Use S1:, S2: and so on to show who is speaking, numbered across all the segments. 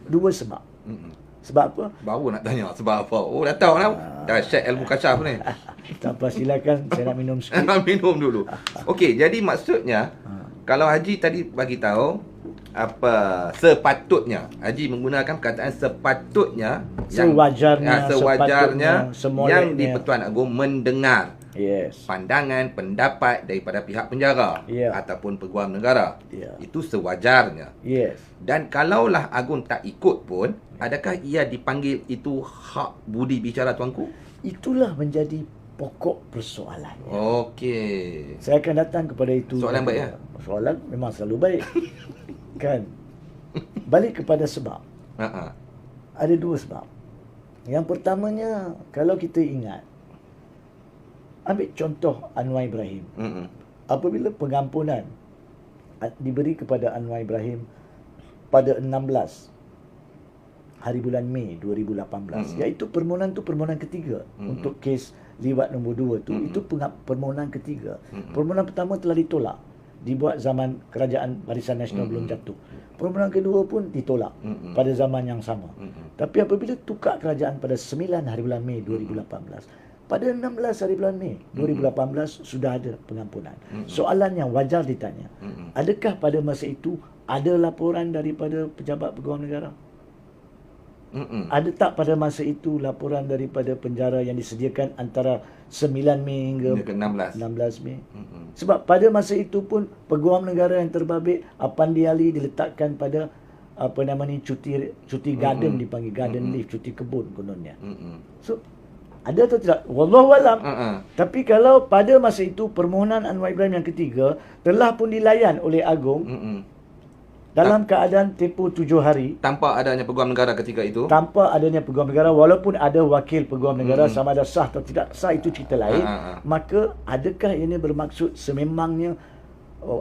S1: dua sebab. Sebab apa?
S2: Baru nak tanya sebab apa. Oh, dah tahu lah. Dah share ilmu kasyaf ni.
S1: Tak apa, silakan. Saya nak minum sikit.
S2: Minum dulu. Okey, jadi maksudnya kalau Haji tadi bagi tahu apa sepatutnya, Haji menggunakan perkataan sepatutnya, sewajarnya yang di Pertuan Agong mendengar pandangan, pendapat daripada pihak penjara ataupun peguam negara. Itu sewajarnya. Dan kalaulah Agong tak ikut pun, adakah ia dipanggil itu hak budi bicara tuanku?
S1: Itulah menjadi pokok persoalan.
S2: Okey.
S1: Saya akan datang kepada itu.
S2: Soalan baik ya?
S1: Soalan memang selalu baik. Kan? Balik kepada sebab. Ada dua sebab. Yang pertamanya, kalau kita ingat, ambil contoh Anwar Ibrahim. Apabila pengampunan diberi kepada Anwar Ibrahim pada 16 hari bulan Mei 2018, iaitu permohonan tu permohonan ketiga untuk kes liwat nombor 2 tu. Itu permohonan ketiga. Permohonan pertama telah ditolak, dibuat zaman kerajaan Barisan Nasional belum jatuh. Permohonan kedua pun ditolak pada zaman yang sama. Tapi apabila tukar kerajaan pada 9 hari bulan Mei 2018, pada 16 hari bulan Mei 2018 sudah ada pengampunan. Soalan yang wajar ditanya, adakah pada masa itu ada laporan daripada pejabat peguam negara? Ada tak pada masa itu laporan daripada penjara yang disediakan antara 9 Mei hingga 16 Mei? Sebab pada masa itu pun peguam negara yang terbabit, Apandi Ali, diletakkan pada apa nama ni, cuti garden, dipanggil garden leave, cuti kebun kononnya. So ada atau tidak? Wallahualam. Tapi kalau pada masa itu permohonan Anwar Ibrahim yang ketiga telah pun dilayan oleh Agong dalam keadaan tempoh 7 hari,
S2: tanpa adanya peguam negara ketika itu,
S1: tanpa adanya peguam negara, walaupun ada wakil peguam negara, sama ada sah atau tidak sah itu cerita lain, maka adakah ini bermaksud sememangnya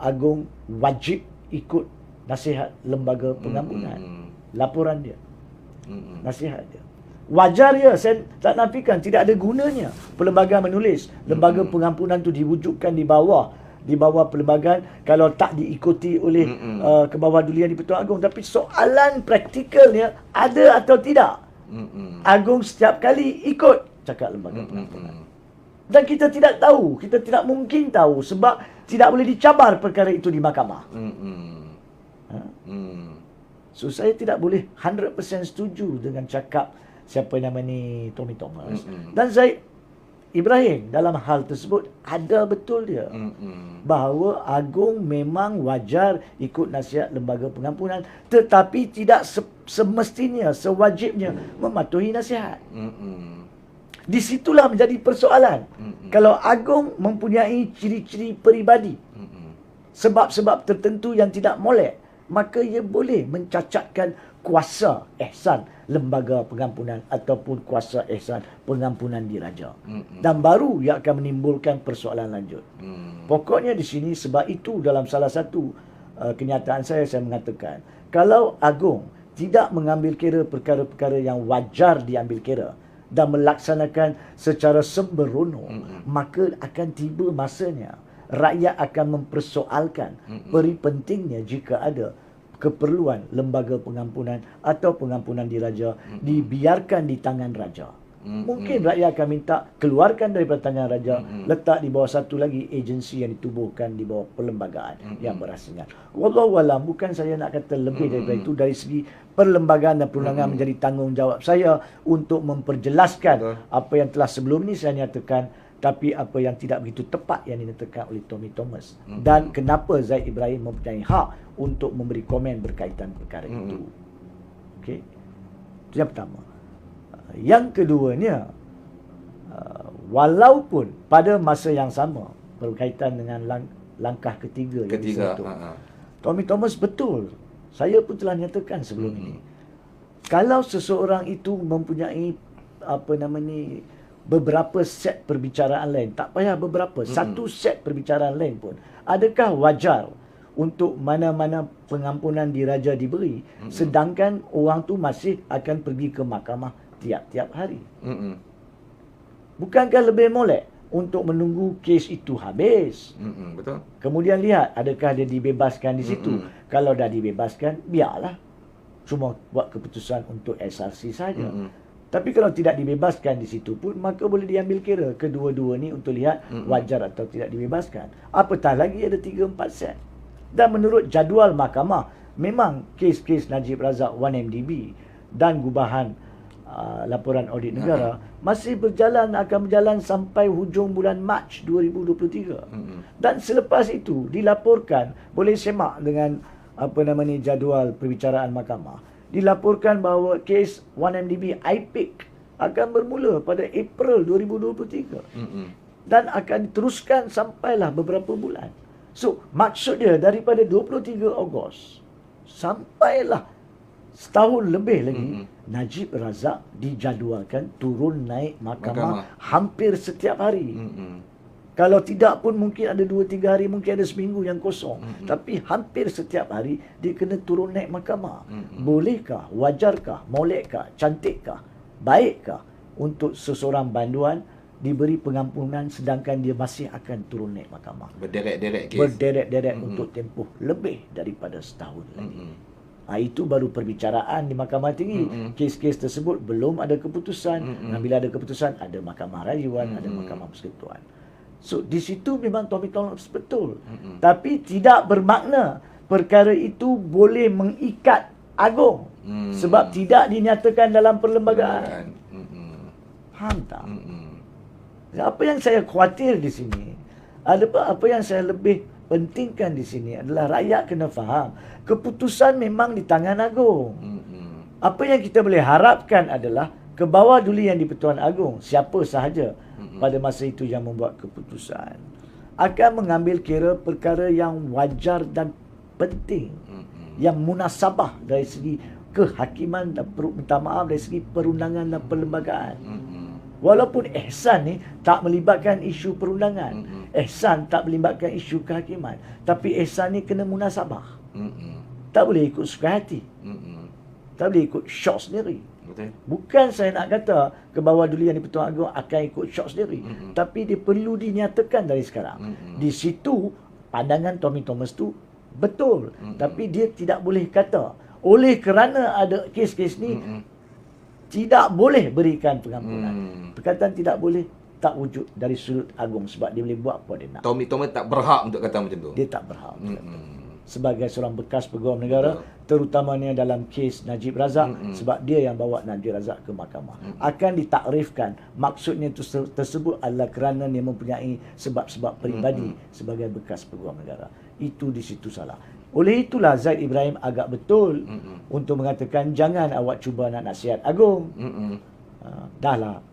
S1: Agong wajib ikut nasihat lembaga pengampunan? Laporan dia, nasihat dia wajar ya, saya tak nafikan, tidak ada gunanya perlembagaan menulis lembaga pengampunan tu diwujudkan di bawah perlembagaan kalau tak diikuti oleh kebawahdulian di Pertuan Agong. Tapi soalan praktikalnya, ada atau tidak? Agong setiap kali ikut cakap lembaga pengampunan. Dan kita tidak tahu, kita tidak mungkin tahu sebab tidak boleh dicabar perkara itu di mahkamah. So saya tidak boleh 100% setuju dengan cakap siapa nama ni, Tommy Thomas. Dan Zaid Ibrahim dalam hal tersebut ada betul dia, bahawa Agong memang wajar ikut nasihat lembaga pengampunan, tetapi tidak semestinya, sewajibnya mematuhi nasihat. Di situlah menjadi persoalan. Kalau Agong mempunyai ciri-ciri peribadi, sebab-sebab tertentu yang tidak molek, maka ia boleh mencacatkan kuasa ihsan lembaga pengampunan ataupun kuasa ihsan pengampunan diraja. Dan baru ia akan menimbulkan persoalan lanjut. Pokoknya di sini, sebab itu dalam salah satu kenyataan saya mengatakan, kalau Agong tidak mengambil kira perkara-perkara yang wajar diambil kira dan melaksanakan secara sembrono, maka akan tiba masanya rakyat akan mempersoalkan peri pentingnya jika ada keperluan lembaga pengampunan atau pengampunan diraja dibiarkan di tangan raja. Mungkin rakyat akan minta keluarkan daripada tangan raja, letak di bawah satu lagi agensi yang ditubuhkan di bawah perlembagaan yang berasingan. Wallahualam, bukan saya nak kata lebih daripada itu. Dari segi perlembagaan dan perundangan menjadi tanggungjawab saya untuk memperjelaskan apa yang telah sebelum ini saya nyatakan, tapi apa yang tidak begitu tepat yang dinyatakan oleh Tommy Thomas. Dan kenapa Zaid Ibrahim mempunyai hak untuk memberi komen berkaitan perkara itu. Okey. Itu yang pertama. Yang keduanya, walaupun pada masa yang sama berkaitan dengan langkah ketiga yang disentuh, Tommy Thomas betul, saya pun telah nyatakan sebelum ini, kalau seseorang itu mempunyai apa nama ni, beberapa set perbicaraan lain, tak payah beberapa, satu set perbicaraan lain pun, adakah wajar untuk mana-mana pengampunan diraja diberi, sedangkan orang tu masih akan pergi ke mahkamah tiap-tiap hari? Bukankah lebih molek untuk menunggu kes itu habis?
S2: Betul.
S1: Kemudian lihat adakah dia dibebaskan di situ. Kalau dah dibebaskan, biarlah. cuma buat keputusan untuk SRC saja. Tapi kalau tidak dibebaskan di situ pun, maka boleh diambil kira kedua-dua ni untuk lihat wajar atau tidak dibebaskan. Apatah lagi ada 3-4 set. Dan menurut jadual mahkamah, memang kes-kes Najib Razak 1MDB dan gubahan laporan audit negara masih akan berjalan sampai hujung bulan Mac 2023. Dan selepas itu dilaporkan, boleh semak dengan jadual perbicaraan mahkamah, dilaporkan bahawa kes 1MDB IPIC akan bermula pada April 2023 dan akan diteruskan sampailah beberapa bulan. So, maksud dia daripada 23 Ogos sampailah setahun lebih lagi, Najib Razak dijadualkan turun naik mahkamah hampir setiap hari. Kalau tidak pun mungkin ada 2-3 hari, mungkin ada seminggu yang kosong. Tapi hampir setiap hari dia kena turun naik mahkamah. Bolehkah, wajarkah, molekkah, cantikkah, baikkah untuk seseorang banduan diberi pengampunan sedangkan dia masih akan turun naik mahkamah?
S2: Berderet-deret kes.
S1: Berderet-deret untuk tempoh lebih daripada setahun lagi. Itu baru perbicaraan di Mahkamah Tinggi. Kes-kes tersebut belum ada keputusan. Dan bila ada keputusan, ada Mahkamah Rayuan, ada Mahkamah Persekutuan. So, di situ memang Tommy Thomas betul. Tapi tidak bermakna perkara itu boleh mengikat Agong. Sebab tidak dinyatakan dalam perlembagaan. Faham tak? Apa yang saya khawatir di sini, apa yang saya lebih pentingkan di sini adalah rakyat kena faham, keputusan memang di tangan Agong. Apa yang kita boleh harapkan adalah ke bawah dulu yang di-Pertuan Agong, siapa sahaja pada masa itu yang membuat keputusan, akan mengambil kira perkara yang wajar dan penting, yang munasabah dari segi kehakiman dan minta maaf dari segi perundangan dan perlembagaan. Walaupun ihsan ni tak melibatkan isu perundangan, ihsan tak melibatkan isu kehakiman, tapi ihsan ni kena munasabah. Tak boleh ikut suka hati. Tak boleh ikut syok sendiri. Bukan saya nak kata ke bawah dulu yang di-Pertuan Agong akan ikut syok sendiri, tapi dia perlu dinyatakan dari sekarang. Di situ pandangan Tommy Thomas tu betul, tapi dia tidak boleh kata oleh kerana ada kes-kes ni tidak boleh berikan pengampunan. Perkataan tidak boleh tak wujud dari sudut Agong sebab dia boleh buat apa dia nak.
S2: Tommy Thomas tak berhak untuk kata macam tu.
S1: Dia tak berhak. Sebagai seorang bekas peguam negara, terutamanya dalam kes Najib Razak, sebab dia yang bawa Najib Razak ke mahkamah, akan ditakrifkan maksudnya tersebut adalah kerana dia mempunyai sebab-sebab peribadi sebagai bekas peguam negara. Itu di situ salah. Oleh itulah Zaid Ibrahim agak betul untuk mengatakan jangan awak cuba nak nasihat Agong. Dahlah,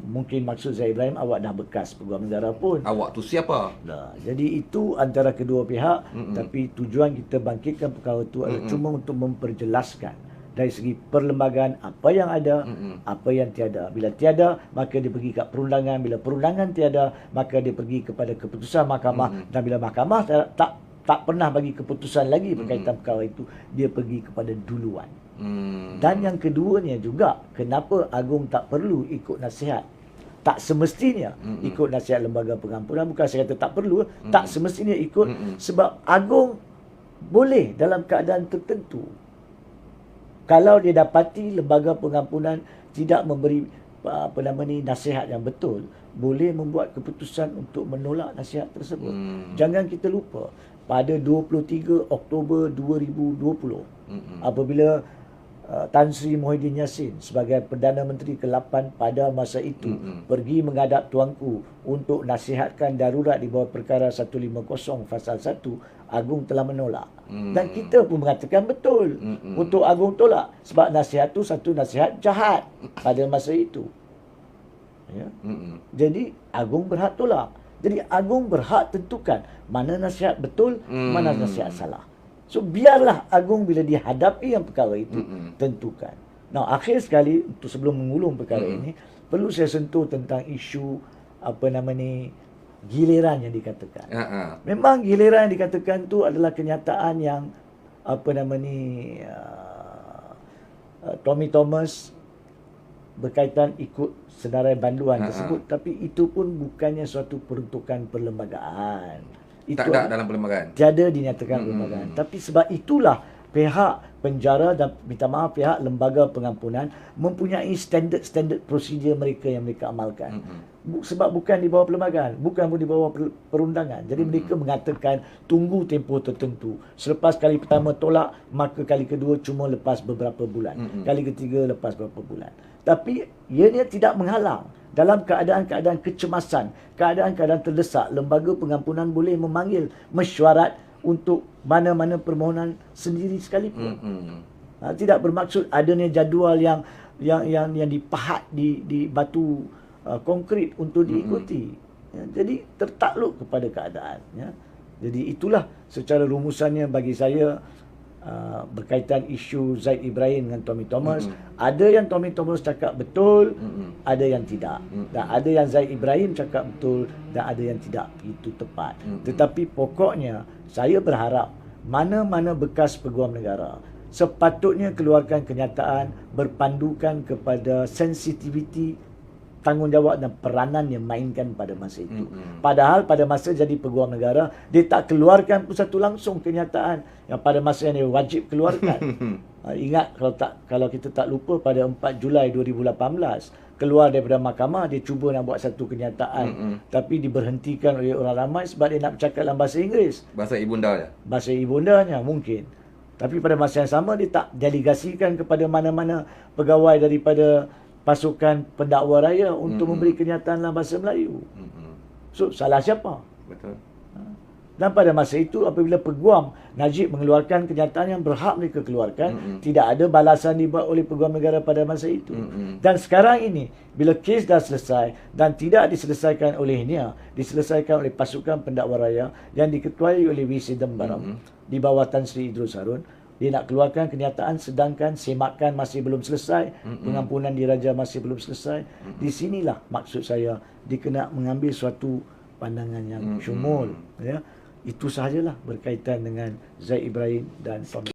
S1: mungkin maksud Zaid Ibrahim awak dah bekas peguam negara pun.
S2: Awak tu siapa?
S1: Jadi itu antara kedua pihak. Tapi tujuan kita bangkitkan perkara itu adalah cuma untuk memperjelaskan dari segi perlembagaan apa yang ada, apa yang tiada. Bila tiada, maka dia pergi ke perundangan. Bila perundangan tiada, maka dia pergi kepada keputusan mahkamah. Dan bila mahkamah tak pernah bagi keputusan lagi berkaitan perkara itu, dia pergi kepada duluan. Dan yang keduanya juga, kenapa Agong tak perlu ikut nasihat? Tak semestinya ikut nasihat lembaga pengampunan. Bukan saya kata tak perlu, tak semestinya ikut. Sebab Agong boleh dalam keadaan tertentu, kalau dia dapati lembaga pengampunan tidak memberi nasihat yang betul, boleh membuat keputusan untuk menolak nasihat tersebut. Jangan kita lupa, pada 23 Oktober 2020, apabila Tan Sri Muhyiddin Yassin sebagai Perdana Menteri ke-8 pada masa itu pergi menghadap Tuanku untuk nasihatkan darurat di bawah perkara 150 Fasal 1, Agong telah menolak. Dan kita pun mengatakan betul untuk Agong tolak, sebab nasihat itu satu nasihat jahat pada masa itu. Ya? Jadi Agong berhak tolak. Jadi Agong berhak tentukan mana nasihat betul, mana nasihat salah. So biarlah Agong bila dihadapi yang perkara itu tentukan. Nah, akhir sekali, untuk sebelum mengulung perkara ini, perlu saya sentuh tentang isu giliran yang dikatakan. Memang giliran yang dikatakan tu adalah kenyataan yang Tommy Thomas berkaitan ikut senarai banduan tersebut, tapi itu pun bukannya suatu peruntukan perlembagaan. Itu
S2: tak ada dalam perlembagaan.
S1: Tiada dinyatakan perlembagaan. Tapi sebab itulah pihak penjara dan minta maaf pihak lembaga pengampunan mempunyai standard prosedur mereka yang mereka amalkan. Sebab bukan di bawah perlembagaan, bukan pun di bawah perundangan. Jadi mereka mengatakan tunggu tempoh tertentu. Selepas kali pertama tolak, maka kali kedua cuma lepas beberapa bulan. Kali ketiga lepas beberapa bulan. Tapi ianya tidak menghalang. Dalam keadaan-keadaan kecemasan, keadaan-keadaan terdesak, lembaga pengampunan boleh memanggil mesyuarat untuk mana-mana permohonan sendiri sekalipun. Tidak bermaksud adanya jadual yang dipahat di batu konkrit untuk diikuti. Jadi tertakluk kepada keadaan. Jadi itulah secara rumusannya bagi saya berkaitan isu Zaid Ibrahim dengan Tommy Thomas. Ada yang Tommy Thomas cakap betul, ada yang tidak. Dan ada yang Zaid Ibrahim cakap betul dan ada yang tidak. Itu tepat. Tetapi pokoknya saya berharap mana-mana bekas peguam negara sepatutnya keluarkan kenyataan berpandukan kepada sensitiviti, tanggungjawab dan peranan yang mainkan pada masa itu. Padahal pada masa jadi peguam negara, dia tak keluarkan pun satu langsung kenyataan yang pada masa yang dia wajib keluarkan. Ingat kalau kita tak lupa pada 4 Julai 2018 keluar daripada mahkamah, dia cuba nak buat satu kenyataan tapi diberhentikan oleh orang ramai sebab dia nak bercakap dalam bahasa Inggeris.
S2: Bahasa ibundanya.
S1: Bahasa ibundanya mungkin. Tapi pada masa yang sama dia tak delegasikan kepada mana-mana pegawai daripada pasukan pendakwa raya untuk memberi kenyataan dalam bahasa Melayu. So, salah siapa?
S2: Betul.
S1: Dan pada masa itu, apabila peguam Najib mengeluarkan kenyataan yang berhak mereka keluarkan, tidak ada balasan dibuat oleh peguam negara pada masa itu. Dan sekarang ini, bila kes dah selesai dan tidak diselesaikan olehnya, diselesaikan oleh pasukan pendakwa raya yang diketuai oleh W. Sidambaram di bawah Tan Sri Idrus Harun, dia nak keluarkan kenyataan sedangkan semakan masih belum selesai, pengampunan diraja masih belum selesai. Di sinilah maksud saya dia kena mengambil suatu pandangan yang syumul. Ya. Itu sahajalah berkaitan dengan Zaid Ibrahim dan Tommy.